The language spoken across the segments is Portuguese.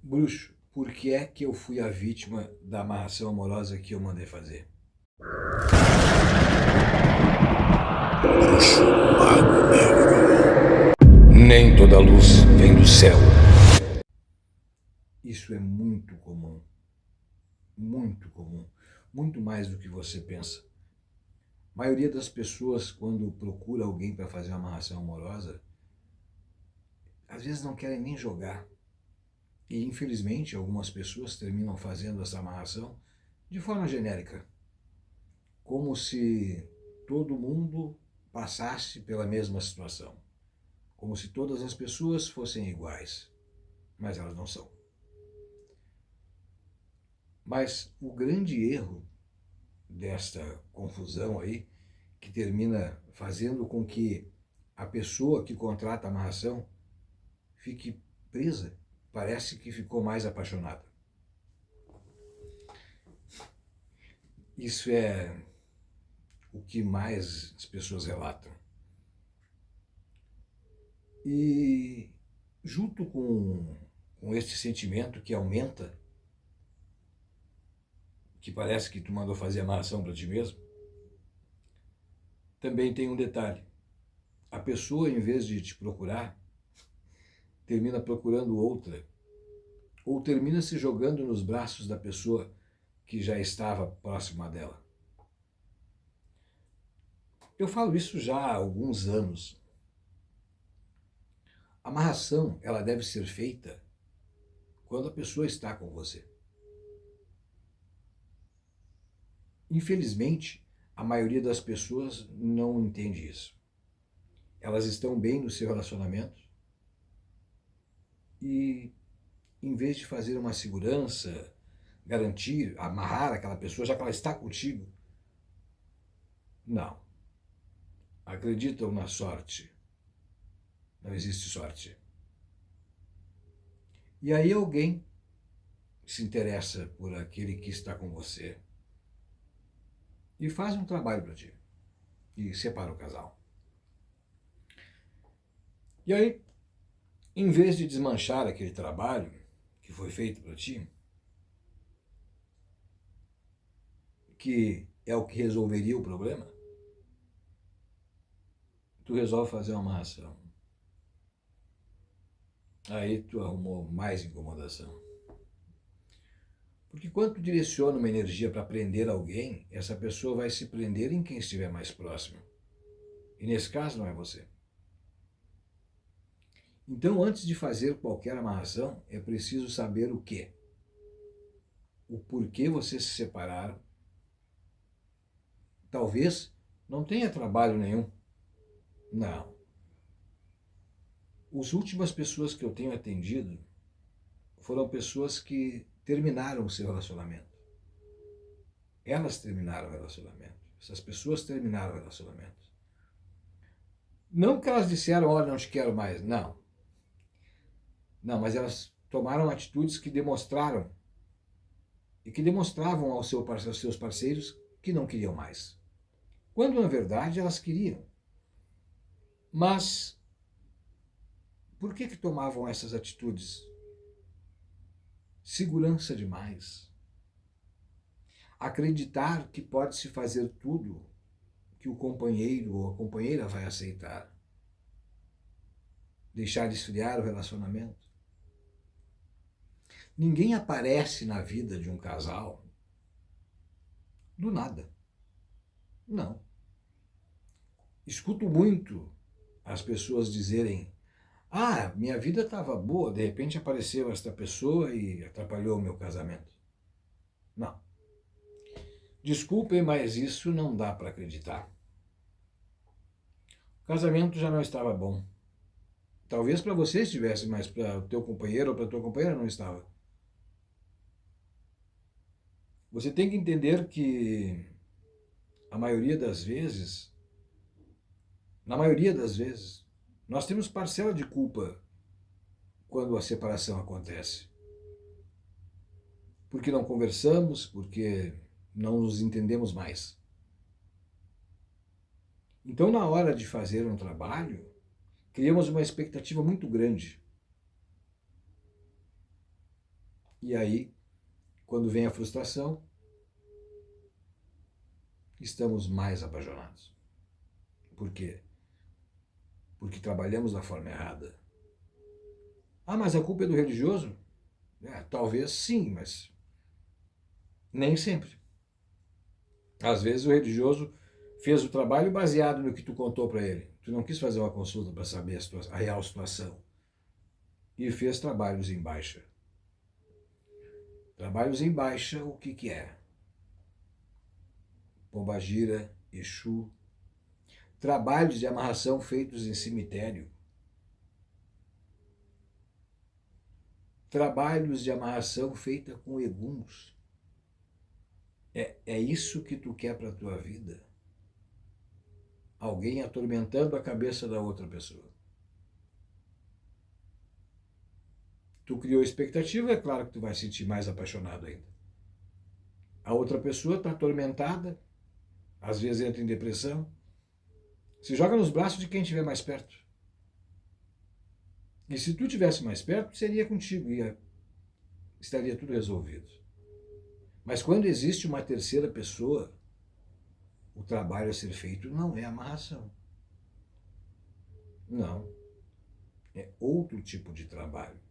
Bruxo, por que é que eu fui a vítima da amarração amorosa que eu mandei fazer? Bruxo Mago Negro. Nem toda luz vem do céu. Isso é muito comum. Muito comum. Muito mais do que você pensa. A maioria das pessoas, quando procura alguém para fazer uma amarração amorosa, às vezes não querem nem jogar. E, infelizmente, algumas pessoas terminam fazendo essa amarração de forma genérica. Como se todo mundo passasse pela mesma situação. Como se todas as pessoas fossem iguais. Mas elas não são. Mas o grande erro desta confusão aí, que termina fazendo com que a pessoa que contrata a amarração fique presa, parece que ficou mais apaixonada. Isso é o que mais as pessoas relatam. E junto com esse sentimento que aumenta, que parece que tu mandou fazer amarração para ti mesmo, também tem um detalhe. A pessoa, em vez de te procurar, termina procurando outra, ou termina se jogando nos braços da pessoa que já estava próxima dela. Eu falo isso já há alguns anos. A amarração, ela deve ser feita quando a pessoa está com você. Infelizmente, a maioria das pessoas não entende isso. Elas estão bem no seu relacionamento e, em vez de fazer uma segurança, garantir, amarrar aquela pessoa, já que ela está contigo, não. Acreditam na sorte. Não existe sorte. E aí alguém se interessa por aquele que está com você e faz um trabalho para ti e separa o casal. E aí, em vez de desmanchar aquele trabalho que foi feito para ti, que é o que resolveria o problema, tu resolve fazer uma amarração. Aí tu arrumou mais incomodação. Porque quando tu direciona uma energia para prender alguém, essa pessoa vai se prender em quem estiver mais próximo. E nesse caso não é você. Então, antes de fazer qualquer amarração, é preciso saber o quê? O porquê vocês se separaram. Talvez não tenha trabalho nenhum. Não. As últimas pessoas que eu tenho atendido foram pessoas que terminaram o seu relacionamento. Elas terminaram o relacionamento. Essas pessoas terminaram o relacionamento. Não que elas disseram, olha, não te quero mais. Não. Não, mas elas tomaram atitudes que demonstraram e que demonstravam aos seus parceiros que não queriam mais. Quando, na verdade, elas queriam. Mas por que tomavam essas atitudes? Segurança demais. Acreditar que pode-se fazer tudo que o companheiro ou a companheira vai aceitar. Deixar esfriar o relacionamento. Ninguém aparece na vida de um casal do nada. Não. Escuto muito as pessoas dizerem: ah, minha vida estava boa, de repente apareceu esta pessoa e atrapalhou o meu casamento. Não. Desculpem, mas isso não dá para acreditar. O casamento já não estava bom. Talvez para você estivesse, mas para o teu companheiro ou para a tua companheira não estava. Você tem que entender que a maioria das vezes, na maioria das vezes, nós temos parcela de culpa quando a separação acontece. Porque não conversamos, porque não nos entendemos mais. Então, na hora de fazer um trabalho, criamos uma expectativa muito grande. E aí, quando vem a frustração, estamos mais apaixonados. Por quê? Porque trabalhamos da forma errada. Ah, mas a culpa é do religioso? Talvez sim, mas nem sempre. Às vezes o religioso fez o trabalho baseado no que tu contou para ele. Tu não quis fazer uma consulta para saber a real situação. E fez trabalhos em baixa. Trabalhos em baixa, o que é? Pombagira, Exu. Trabalhos de amarração feitos em cemitério. Trabalhos de amarração feita com eguns. É isso que tu quer para a tua vida? Alguém atormentando a cabeça da outra pessoa. Tu criou expectativa, é claro que tu vai se sentir mais apaixonado ainda. A outra pessoa está atormentada, às vezes entra em depressão, se joga nos braços de quem estiver mais perto. E se tu estivesse mais perto, seria contigo, estaria tudo resolvido. Mas quando existe uma terceira pessoa, o trabalho a ser feito não é amarração. Não. É outro tipo de trabalho.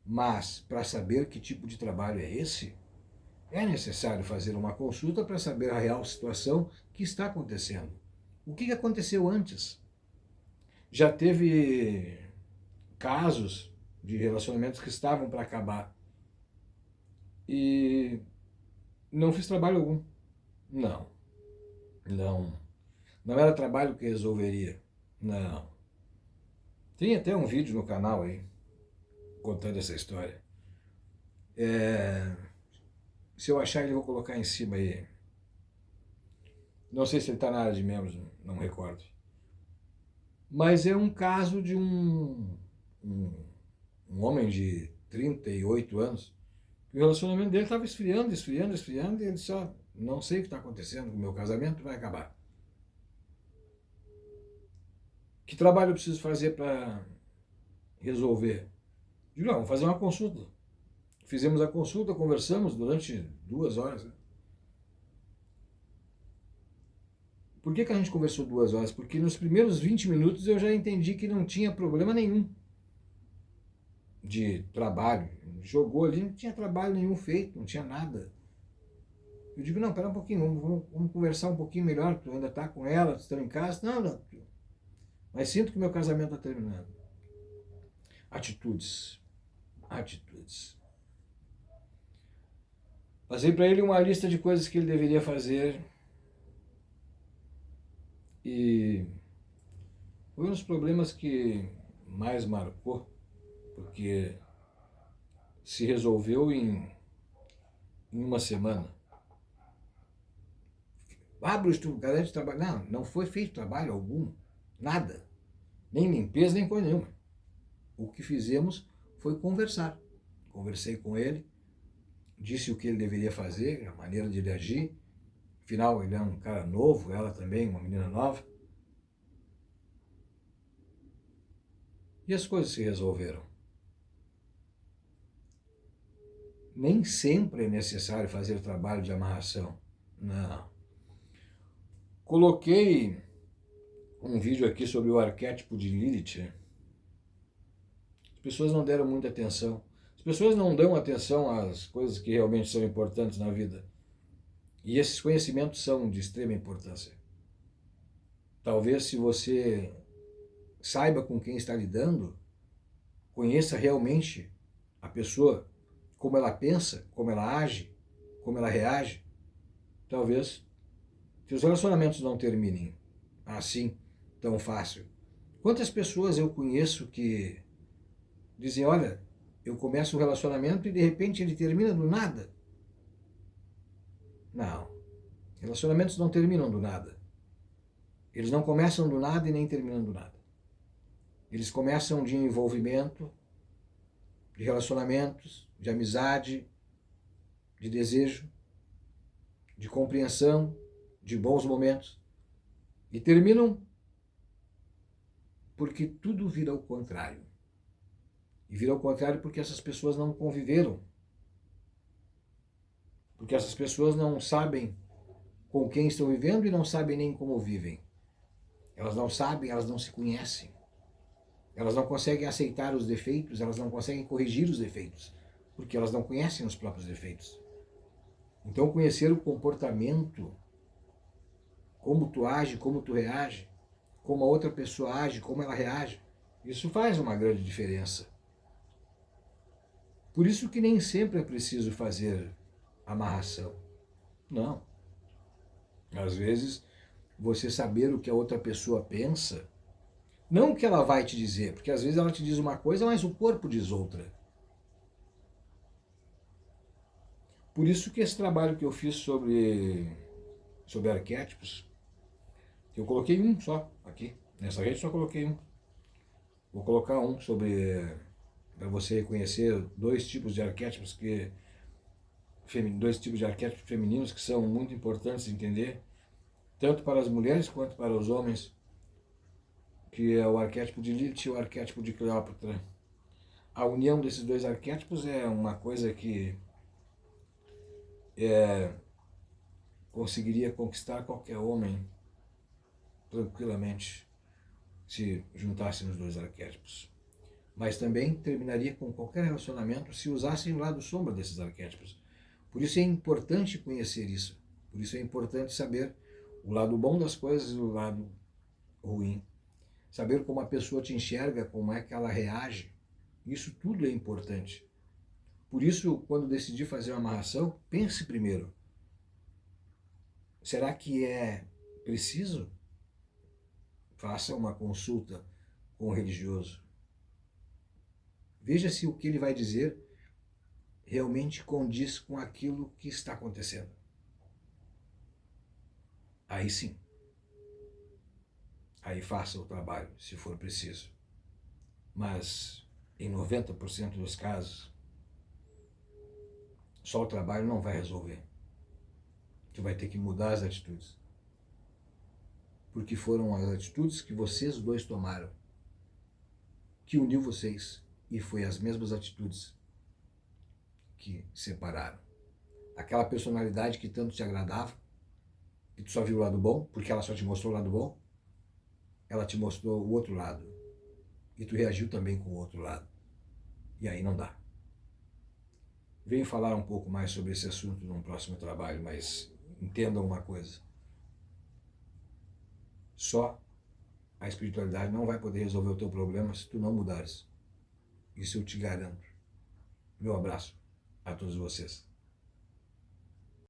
Mas, para saber que tipo de trabalho é esse, é necessário fazer uma consulta para saber a real situação que está acontecendo. O que aconteceu antes? Já teve casos de relacionamentos que estavam para acabar e não fiz trabalho algum. Não. Não era trabalho que resolveria. Não. Tem até um vídeo no canal aí, contando essa história. Se eu achar ele, eu vou colocar em cima aí. Não sei se ele está na área de membros, não me recordo. Mas é um caso de um homem de 38 anos, que o relacionamento dele estava esfriando, e ele só, não sei o que está acontecendo, o meu casamento vai acabar. Que trabalho eu preciso fazer para resolver? Digo, não, vamos fazer uma consulta. Fizemos a consulta, conversamos durante 2 horas. Por que a gente conversou 2 horas? Porque nos primeiros 20 minutos eu já entendi que não tinha problema nenhum de trabalho. Jogou ali, não tinha trabalho nenhum feito, não tinha nada. Eu digo, não, pera um pouquinho, vamos conversar um pouquinho melhor, tu ainda está com ela, tu está em casa? Não. Mas sinto que meu casamento está terminando. Atitudes. Passei para ele uma lista de coisas que ele deveria fazer e foi um dos problemas que mais marcou, porque se resolveu em uma semana. Bruce, tu garante de trabalho? Não foi feito trabalho algum, nada. Nem limpeza, nem coisa nenhuma. O que fizemos foi conversar. Conversei com ele, disse o que ele deveria fazer, a maneira de ele agir. Afinal, ele é um cara novo, ela também, uma menina nova. E as coisas se resolveram. Nem sempre é necessário fazer trabalho de amarração. Não. Coloquei um vídeo aqui sobre o arquétipo de Lilith. As pessoas não deram muita atenção. As pessoas não dão atenção às coisas que realmente são importantes na vida. E esses conhecimentos são de extrema importância. Talvez se você saiba com quem está lidando, conheça realmente a pessoa, como ela pensa, como ela age, como ela reage, talvez seus relacionamentos não terminem assim, tão fácil. Quantas pessoas eu conheço que dizem, olha, eu começo um relacionamento e de repente ele termina do nada? Não. Relacionamentos não terminam do nada. Eles não começam do nada e nem terminam do nada. Eles começam de envolvimento, de relacionamentos, de amizade, de desejo, de compreensão, de bons momentos. E terminam porque tudo vira ao contrário. E vira ao contrário porque essas pessoas não conviveram. Porque essas pessoas não sabem com quem estão vivendo e não sabem nem como vivem. Elas não sabem, elas não se conhecem. Elas não conseguem aceitar os defeitos, elas não conseguem corrigir os defeitos, porque elas não conhecem os próprios defeitos. Então, conhecer o comportamento, como tu age, como tu reage, como a outra pessoa age, como ela reage, isso faz uma grande diferença. Por isso que nem sempre é preciso fazer amarração. Não. Às vezes, você saber o que a outra pessoa pensa, não o que ela vai te dizer, porque às vezes ela te diz uma coisa, mas o corpo diz outra. Por isso que esse trabalho que eu fiz sobre arquétipos, eu coloquei um só aqui, nessa rede só coloquei um. Vou colocar um para você conhecer dois tipos de arquétipos femininos que são muito importantes de entender, tanto para as mulheres quanto para os homens, que é o arquétipo de Lilith e o arquétipo de Cleópatra. A união desses dois arquétipos é uma coisa que conseguiria conquistar qualquer homem tranquilamente se juntasse nos dois arquétipos. Mas também terminaria com qualquer relacionamento se usassem o lado sombra desses arquétipos. Por isso é importante conhecer isso. Por isso é importante saber o lado bom das coisas e o lado ruim. Saber como a pessoa te enxerga, como é que ela reage. Isso tudo é importante. Por isso, quando decidir fazer uma amarração, pense primeiro. Será que é preciso? Faça uma consulta com o religioso. Veja se o que ele vai dizer realmente condiz com aquilo que está acontecendo. Aí sim. Aí faça o trabalho, se for preciso. Mas, em 90% dos casos, só o trabalho não vai resolver. Tu vai ter que mudar as atitudes. Porque foram as atitudes que vocês dois tomaram que uniu vocês. E foi as mesmas atitudes que separaram. Aquela personalidade que tanto te agradava, e tu só viu o lado bom, porque ela só te mostrou o lado bom, ela te mostrou o outro lado. E tu reagiu também com o outro lado. E aí não dá. Venho falar um pouco mais sobre esse assunto num próximo trabalho, mas entendam uma coisa. Só a espiritualidade não vai poder resolver o teu problema se tu não mudares. Isso eu te garanto. Meu abraço a todos vocês.